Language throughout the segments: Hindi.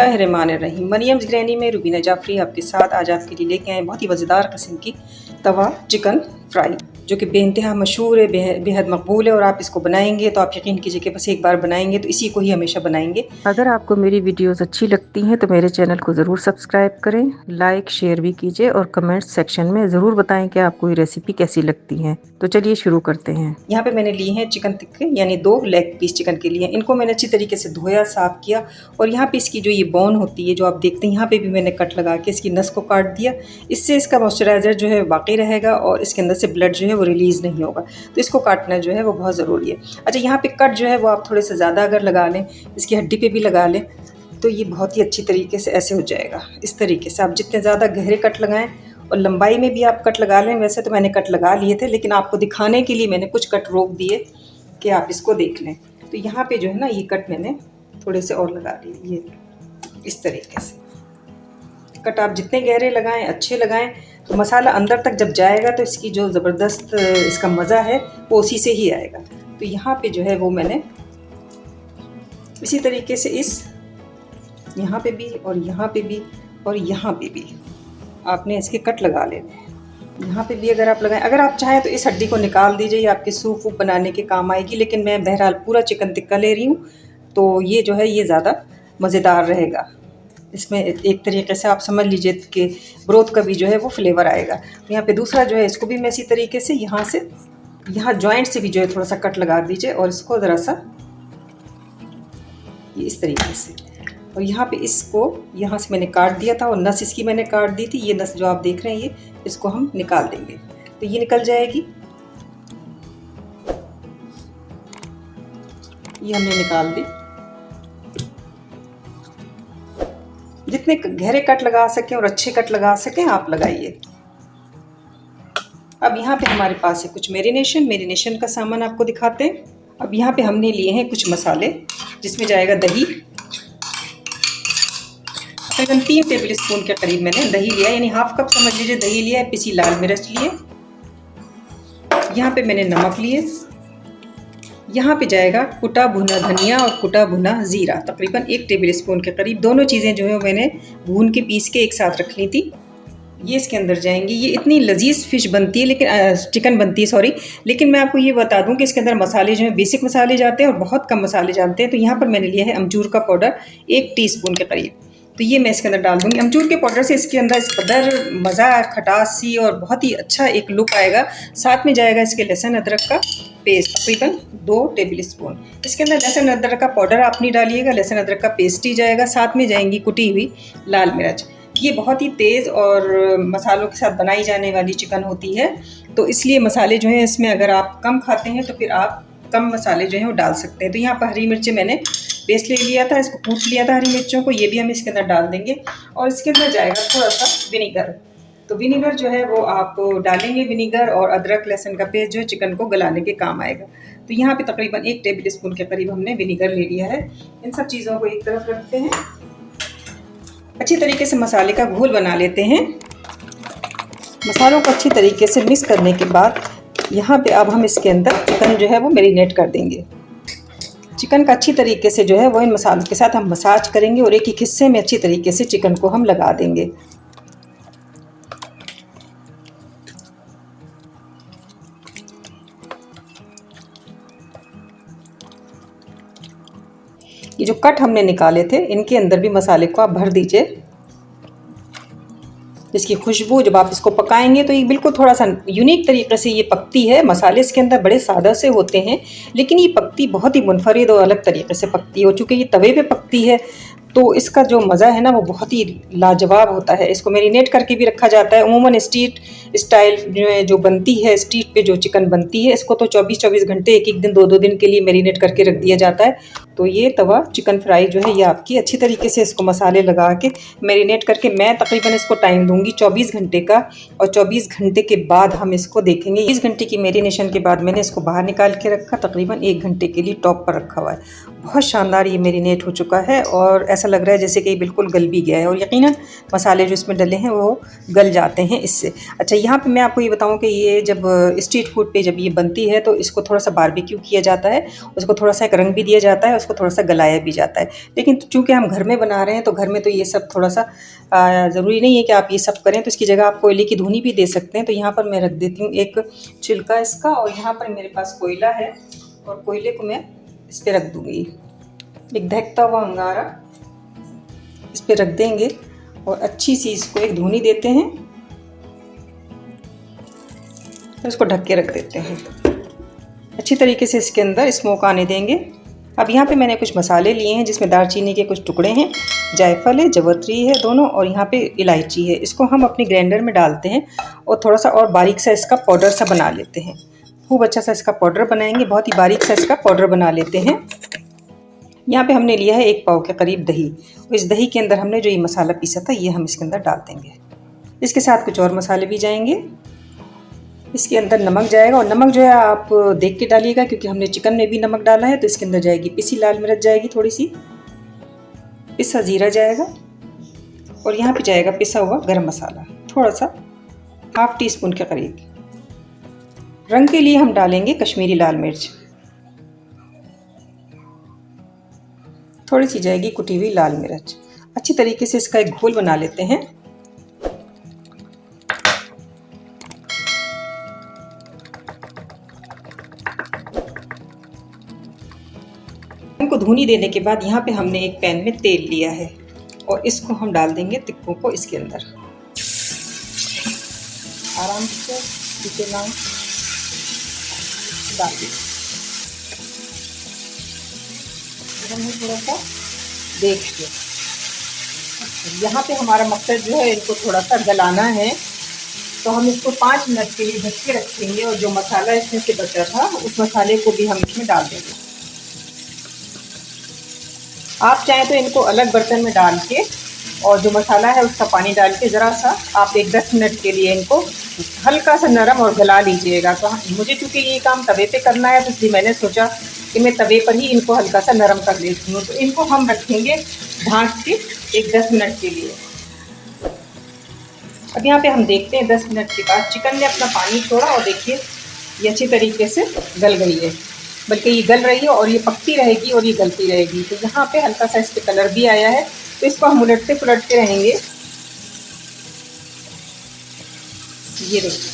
बिस्मिल्लाहिर्रहमानिर्रहीम। मरियम्स ग्रैनी में रुबीना जाफरी आपके साथ आज आपके लिए लेके आए बहुत ही मज़ेदार किस्म की तवा चिकन फ्राई, जो कि बेइंतहा मशहूर है, बेहद मकबूल है। और आप इसको बनाएंगे तो आप यकीन कीजिए कि बस एक बार बनाएंगे तो इसी को ही हमेशा बनाएंगे। अगर आपको मेरी वीडियोस अच्छी लगती हैं तो मेरे चैनल को ज़रूर सब्सक्राइब करें, लाइक शेयर भी कीजिए और कमेंट सेक्शन में ज़रूर बताएं कि आपको ये रेसिपी कैसी लगती है। तो चलिए शुरू करते हैं। यहाँ पे मैंने लिए हैं चिकन टिक्के, यानी 2 लेग पीस चिकन के लिए। इनको मैंने अच्छी तरीके से धोया, साफ़ किया और यहाँ पे इसकी जो ये बोन होती है जो आप देखते हैं, यहाँ पे भी मैंने कट लगा के इसकी नस को काट दिया। इससे इसका मॉइस्चराइज़र जो है बाकी रहेगा और इसके अंदर से ब्लड जो है वो रिलीज़ नहीं होगा, तो इसको काटना जो है वो बहुत ज़रूरी है। अच्छा, यहाँ पे कट जो है वो आप थोड़े से ज़्यादा अगर लगा लें, इसकी हड्डी पे भी लगा लें, तो ये बहुत ही अच्छी तरीके से ऐसे हो जाएगा। इस तरीके से आप जितने ज़्यादा गहरे कट लगाएं और लंबाई में भी आप कट लगा लें। वैसे तो मैंने कट लगा लिए थे, लेकिन आपको दिखाने के लिए मैंने कुछ कट रोक दिए कि आप इसको देख लें। तो यहाँ पे जो है ना, ये कट मैंने थोड़े से और लगा लिए, ये इस तरीके से। कट आप जितने गहरे लगाएं, अच्छे लगाएं, तो मसाला अंदर तक जब जाएगा तो इसकी जो ज़बरदस्त इसका मज़ा है वो उसी से ही आएगा। तो यहाँ पे जो है वो मैंने इसी तरीके से इस यहाँ पे भी और यहाँ पे भी और यहाँ पे भी आपने इसके कट लगा लेने हैं। यहाँ पे भी अगर आप लगाएं, अगर आप चाहें तो इस हड्डी को निकाल दीजिए, आपके सूप वूप बनाने के काम आएगी। लेकिन मैं बहरहाल पूरा चिकन टिक्का ले रही हूँ, तो ये जो है ये ज़्यादा मज़ेदार रहेगा। इसमें एक तरीके से आप समझ लीजिए कि ब्रोथ का भी जो है वो फ्लेवर आएगा। यहाँ पे दूसरा जो है इसको भी मैं इसी तरीके से यहाँ जॉइंट से भी जो है थोड़ा सा कट लगा दीजिए और इसको ज़रा सा ये इस तरीके से। और यहाँ पे इसको यहाँ से मैंने काट दिया था और नस इसकी मैंने काट दी थी। ये नस जो आप देख रहे हैं, ये इसको हम निकाल देंगे, तो ये निकल जाएगी। ये हमने निकाल दी। जितने गहरे कट लगा सकें और अच्छे कट लगा सकें आप लगाइए। अब यहाँ पे हमारे पास है कुछ मैरिनेशन का सामान, आपको दिखाते हैं। अब यहाँ पे हमने लिए हैं कुछ मसाले, जिसमें जाएगा दही। तकरीबन 3 टेबल स्पून के करीब मैंने दही लिया, यानी हाफ कप समझ लीजिए दही लिया है। पिसी लाल मिर्च लिए, यहाँ पे मैंने नमक लिए। यहाँ पे जाएगा कुटा भुना धनिया और कुटा भुना ज़ीरा, तकरीबन 1 टेबल स्पून के करीब। दोनों चीज़ें जो है मैंने भून के पीस के एक साथ रख ली थी। ये इसके अंदर जाएंगी। ये इतनी लजीज फ़िश बनती है, लेकिन चिकन बनती है, सॉरी। लेकिन मैं आपको ये बता दूं कि इसके अंदर मसाले जो हैं बेसिक मसाले जाते हैं और बहुत कम मसाले जानते हैं। तो यहाँ पर मैंने लिया है अमचूर का पाउडर 1 टीस्पून के करीब, तो ये मैं इसके अंदर डाल दूँगी। अमचूर के पाउडर से इसके अंदर इस कदर मज़ा, खटास सी और बहुत ही अच्छा एक लुक आएगा। साथ में जाएगा इसके लहसुन अदरक का पेस्ट, तकरीबन 2 टेबल स्पून। इसके अंदर लहसुन अदरक का पाउडर आप नहीं डालिएगा, लहसुन अदरक का पेस्ट ही जाएगा। साथ में जाएंगी कुटी हुई लाल मिर्च। ये बहुत ही तेज़ और मसालों के साथ बनाई जाने वाली चिकन होती है, तो इसलिए मसाले जो हैं इसमें अगर आप कम खाते हैं तो फिर आप कम मसाले जो हैं वो डाल सकते हैं। तो यहाँ पर हरी मिर्चें मैंने पेस्ट ले लिया था, इसको कूट लिया था हरी मिर्चों को, ये भी हम इसके अंदर डाल देंगे। और इसके अंदर जाएगा थोड़ा सा विनीगर। तो विनीगर जो है वो आप डालेंगे, विनीगर और अदरक लहसुन का पेस्ट जो है चिकन को गलाने के काम आएगा। तो यहाँ पे तकरीबन 1 टेबल स्पून के करीब हमने विनीगर ले लिया है। इन सब चीज़ों को एक तरफ रखते हैं। अच्छी तरीके से मसाले का घोल बना लेते हैं। मसालों को अच्छी तरीके से मिक्स करने के बाद यहाँ पे अब हम इसके अंदर चिकन जो है वो मैरिनेट कर देंगे। चिकन का अच्छी तरीके से जो है वो इन मसालों के साथ हम मसाज करेंगे और एक एक हिस्से में अच्छी तरीके से चिकन को हम लगा देंगे। ये जो कट हमने निकाले थे इनके अंदर भी मसाले को आप भर दीजिए। इसकी खुशबू जब आप इसको पकाएंगे तो ये बिल्कुल थोड़ा सा यूनिक तरीके से ये पकती है। मसाले इसके अंदर बड़े सादा से होते हैं, लेकिन ये पकती बहुत ही मुनफरिद और अलग तरीके से पकती है। और चूँकि ये तवे पे पकती है तो इसका जो मज़ा है ना वो बहुत ही लाजवाब होता है। इसको मैरिनेट करके भी रखा जाता है। उमूमन स्ट्रीट स्टाइल जो बनती है, स्ट्रीट पे जो चिकन बनती है, इसको तो 24-24 घंटे, एक दिन 2-2 दिन के लिए मैरिनेट करके रख दिया जाता है। तो ये तवा चिकन फ्राई जो है ये आपकी अच्छी तरीके से इसको मसाले लगा के मैरिनेट करके, मैं तकरीबन इसको टाइम दूंगी 24 घंटे का। और 24 घंटे के बाद हम इसको देखेंगे। 20 घंटे की मैरिनेशन के बाद मैंने इसको बाहर निकाल के रखा, तकरीबन 1 घंटे के लिए टॉप पर रखा हुआ है। बहुत शानदार ये मैरिनेट हो चुका है और ऐसा लग रहा है जैसे कि बिल्कुल गल भी गया है, और यकीनन मसाले जो इसमें डले हैं वो गल जाते हैं इससे। अच्छा, यहाँ पे मैं आपको ये बताऊँ कि ये जब स्ट्रीट फूड पे जब ये बनती है तो इसको थोड़ा सा बारबेक्यू किया जाता है, उसको थोड़ा सा एक रंग भी दिया जाता है, उसको थोड़ा सा गलाया भी जाता है। लेकिन चूँकि हम घर में बना रहे हैं तो घर में तो ये सब थोड़ा सा ज़रूरी नहीं है कि आप ये सब करें, तो इसकी जगह आप कोयले की धुनी भी दे सकते हैं। तो यहाँ पर मैं रख देती हूँ एक छिलका इसका, और यहाँ पर मेरे पास कोयला है और कोयले को मैं इस पर रख दूँगी। एक दहकता हुआ अंगारा इस पर रख देंगे और अच्छी सी इसको एक धुनी देते हैं, तो इसको ढक के रख देते हैं। अच्छी तरीके से इसके अंदर स्मोक आने देंगे। अब यहाँ पे मैंने कुछ मसाले लिए हैं जिसमें दालचीनी के कुछ टुकड़े हैं, जायफल है, जवत्री है दोनों, और यहाँ पे इलायची है। इसको हम अपनी ग्राइंडर में डालते हैं और थोड़ा सा और बारीक सा इसका पाउडर सा बना लेते हैं। खूब अच्छा सा इसका पाउडर बनाएंगे, बहुत ही बारीक सा इसका पाउडर बना लेते हैं। यहाँ पे हमने लिया है 1 पाव के करीब दही। इस दही के अंदर हमने जो ये मसाला पीसा था ये हम इसके अंदर डाल देंगे। इसके साथ कुछ और मसाले भी जाएंगे। इसके अंदर नमक जाएगा, और नमक जो है आप देख के डालिएगा क्योंकि हमने चिकन में भी नमक डाला है। तो इसके अंदर जाएगी पिसी लाल मिर्च जाएगी, थोड़ी सी पिसा जीरा जाएगा, और यहाँ पे जाएगा पिसा हुआ गरम मसाला थोड़ा सा, ½ टीस्पून के करीब। रंग के लिए हम डालेंगे कश्मीरी लाल मिर्च, थोड़ी सी जाएगी कुटी हुई लाल मिर्च। अच्छी तरीके से इसका एक घोल बना लेते हैं। इनको धुनी देने के बाद यहाँ पे हमने एक पैन में तेल लिया है और इसको हम डाल देंगे टिक्कों को इसके अंदर। आराम से पीछे ना डाल दीजिए, थोड़ा सा देखिए। यहाँ पे हमारा मकसद जो है इनको थोड़ा सा गलाना है, तो हम इसको 5 मिनट के लिए ढक के रखेंगे, और जो मसाला इसमें से बचा था उस मसाले को भी हम इसमें डाल देंगे। आप चाहें तो इनको अलग बर्तन में डाल के और जो मसाला है उसका पानी डाल के ज़रा सा आप 1-10 मिनट के लिए इनको हल्का सा नरम और गला लीजिएगा। तो मुझे चूँकि ये काम तवे पे करना है तो इसलिए मैंने सोचा कि मैं तवे पर ही इनको हल्का सा नरम कर लेती हूँ। तो इनको हम रखेंगे ढाँक के 1-10 मिनट के लिए। अब यहाँ पे हम देखते हैं 10 मिनट के बाद चिकन ने अपना पानी छोड़ा, और देखिए ये अच्छी तरीके से गल गई है, बल्कि ये गल रही है और ये पकती रहेगी और ये गलती रहेगी। तो यहाँ पे हल्का सा इस पे कलर भी आया है, तो इसको हम उलटते पुलटते रहेंगे। ये देखिए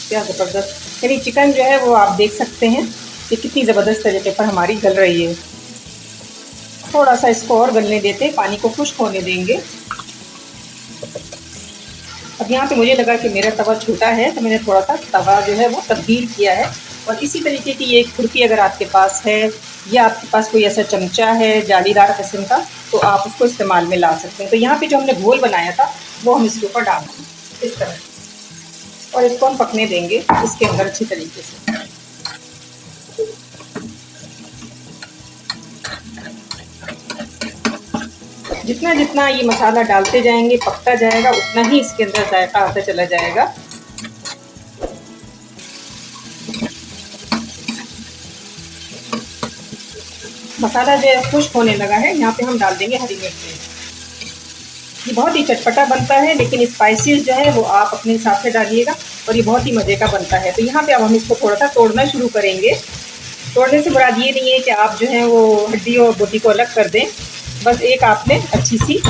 क्या ज़बरदस्त, यानी चिकन जो है वो आप देख सकते हैं कि कितनी ज़बरदस्त तरीके पर हमारी गल रही है। थोड़ा सा इसको और गलने देते हैं, पानी को खुश्क होने देंगे। अब यहाँ पे मुझे लगा कि मेरा तवा छोटा है तो मैंने थोड़ा सा तवा जो है वो तब्दील किया है, और इसी तरीके की एक खुरपी अगर आपके पास है या आपके पास कोई ऐसा चमचा है जालीदार किस्म का तो आप उसको इस्तेमाल में ला सकते हैं। तो यहाँ पे जो हमने घोल बनाया था वो हम इसके ऊपर डाल देंगे इस तरह, और इसको हम पकने देंगे इसके अंदर अच्छी तरीके से। जितना जितना ये मसाला डालते जाएंगे पकता जाएगा, उतना ही इसके अंदर जायका आता चला जाएगा। मसाला जो है खुश्क होने लगा है, यहाँ पे हम डाल देंगे हरी मिर्च। ये बहुत ही चटपटा बनता है, लेकिन स्पाइसेस जो है वो आप अपने हिसाब से डालिएगा, और ये बहुत ही मज़े का बनता है। तो यहाँ पे अब हम इसको थोड़ा सा तोड़ना शुरू करेंगे। तोड़ने से मुराद ये नहीं है कि आप जो है वो हड्डी और बोटी को अलग कर दें, बस एक आपने अच्छी सी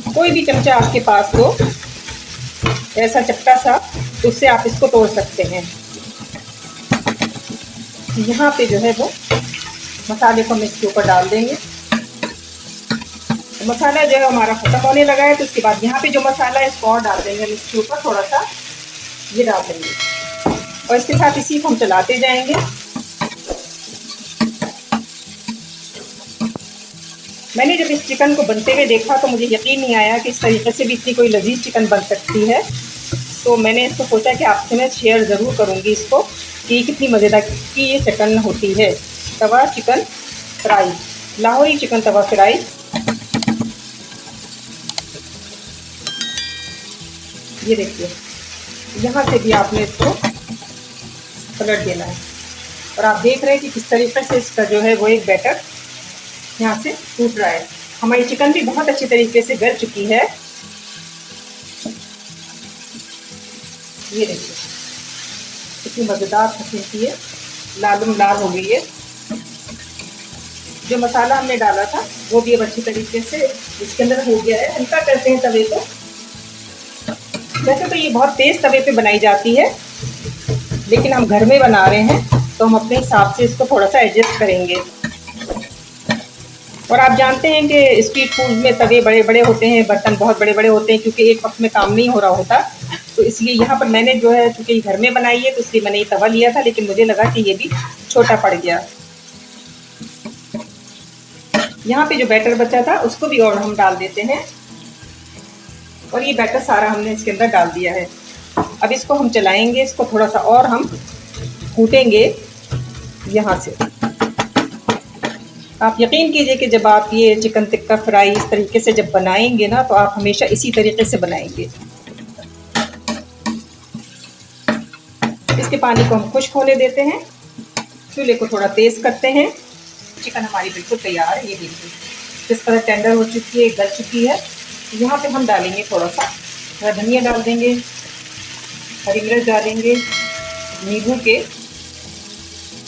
कोई भी चमचा आपके पास हो ऐसा चपटा सा, उससे आप इसको तोड़ सकते हैं। यहाँ पे जो है वो मसाले को हम इसके ऊपर डाल देंगे। मसाला जो है हमारा ख़त्म होने लगा है, तो उसके बाद यहाँ पे जो मसाला है इसको और डाल देंगे हम इसके ऊपर, थोड़ा सा ये डाल देंगे, और इसके साथ इसी को हम चलाते जाएंगे। मैंने जब इस चिकन को बनते हुए देखा तो मुझे यकीन नहीं आया कि इस तरीके से भी इतनी कोई लजीज चिकन बन सकती है। तो मैंने इसको सोचा कि आपसे मैं शेयर ज़रूर करूँगी इसको कि कितनी मज़ेदार की ये चिकन होती है। तवा चिकन फ्राई, लाहौरी चिकन तवा फ्राई। ये देखिए यहाँ से भी आपने इसको पलट देना है, और आप देख रहे हैं कि किस तरीके से इसका जो है वो एक बैटर यहाँ से टूट रहा है। हमारी चिकन भी बहुत अच्छी तरीके से गल चुकी है। ये देखिए कितनी मज़ेदार किस्म की है, लालम लाल हो गई है। जो मसाला हमने डाला था वो भी अब अच्छी तरीके से इसके अंदर हो गया है। हल्का करते हैं तवे को। वैसे तो ये बहुत तेज़ तवे पे बनाई जाती है, लेकिन हम घर में बना रहे हैं तो हम अपने हिसाब से इसको थोड़ा सा एडजस्ट करेंगे। और आप जानते हैं कि स्ट्रीट फूड में तवे बड़े बड़े होते हैं, बर्तन बहुत बड़े बड़े होते हैं, क्योंकि एक वक्त में काम नहीं हो रहा होता। तो इसलिए यहाँ पर मैंने जो है, चूँकि घर में बनाई है तो इसलिए मैंने ये तवा लिया था, लेकिन मुझे लगा कि ये भी छोटा पड़ गया। यहाँ पे जो बैटर बचा था उसको भी और हम डाल देते हैं, और ये बैटर सारा हमने इसके अंदर डाल दिया है। अब इसको हम चलाएंगे, इसको थोड़ा सा और हम कूटेंगे यहाँ से। आप यकीन कीजिए कि जब आप ये चिकन टिक्का फ्राई इस तरीके से जब बनाएंगे ना, तो आप हमेशा इसी तरीके से बनाएंगे। इसके पानी को हम खुश्क होने देते हैं, चूल्हे को थोड़ा तेज़ करते हैं। चिकन हमारी बिल्कुल तैयार है। ये देखिए किस तरह टेंडर हो चुकी है, गल चुकी है। यहाँ पे हम डालेंगे थोड़ा सा धनिया डाल देंगे, हरी मिर्च डालेंगे, नींबू के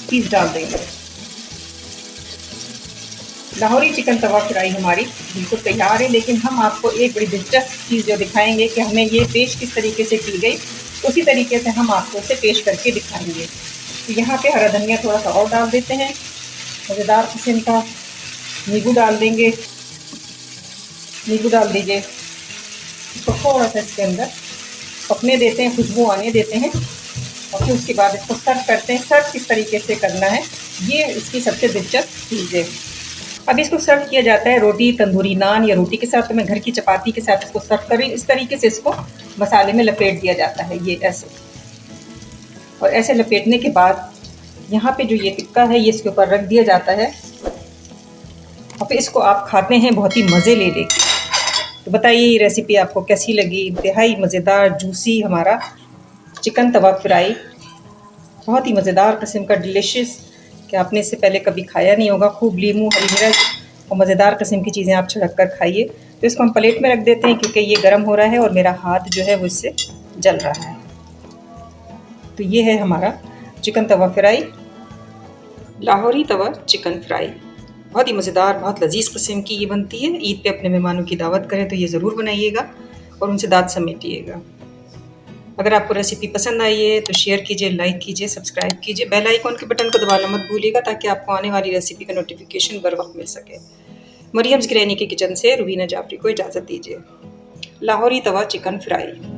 पीस डाल देंगे। लाहौरी चिकन तवा फ्राई हमारी बिल्कुल तैयार है। लेकिन हम आपको एक बड़ी दिलचस्प चीज़ जो दिखाएंगे कि हमें ये पेश किस तरीके से की गई, उसी तरीके से हम आपको उसे पेश करके दिखाएंगे। तो यहाँ पे हरा धनिया थोड़ा सा और डाल देते हैं, मज़ेदार किस्म का। नींबू डाल देंगे, नींबू डाल दीजिए। इसको थोड़ा सा इसके अंदर पकने देते हैं, खुशबू आने देते हैं, और फिर उसके बाद इसको सर्व करते हैं। सर्व किस तरीके से करना है, ये इसकी सबसे दिलचस्प चीज़ है। अब इसको सर्व किया जाता है रोटी, तंदूरी नान या रोटी के साथ। तो मैं घर की चपाती के साथ इसको सर्व करी। इस तरीके से इसको मसाले में लपेट दिया जाता है, ये ऐसे। और ऐसे लपेटने के बाद यहाँ पे जो ये टिक्का है ये इसके ऊपर रख दिया जाता है, और फिर इसको आप खाते हैं बहुत ही मज़े ले लेके। तो बताइए ये रेसिपी आपको कैसी लगी। इंतहाई मज़ेदार जूसी हमारा चिकन तवा फ्राई, बहुत ही मज़ेदार किस्म का, डिलिशियस, कि आपने इससे पहले कभी खाया नहीं होगा। खूब लीमू, हरी मिर्च और मज़ेदार किस्म की चीज़ें आप छिड़क कर खाइए। तो इसको हम प्लेट में रख देते हैं, क्योंकि ये गर्म हो रहा है और मेरा हाथ जो है वो इससे जल रहा है। तो ये है हमारा चिकन तवा फ्राई, लाहौरी तवा चिकन फ्राई। बहुत ही मज़ेदार, बहुत लजीज़ किस्म की ये बनती है। ईद पे अपने मेहमानों की दावत करें तो ये ज़रूर बनाइएगा और उनसे दाद समेटिएगा। अगर आपको रेसिपी पसंद आई है तो शेयर कीजिए, लाइक कीजिए, सब्सक्राइब कीजिए। बेल आइकॉन के बटन को दबाना मत भूलिएगा, ताकि आपको आने वाली रेसिपी का नोटिफिकेशन बर वक्त मिल सके। मरियम्स ग्रैनी के किचन से रुबीना जाफरी को इजाज़त दीजिए। लाहौरी तवा चिकन फ्राई।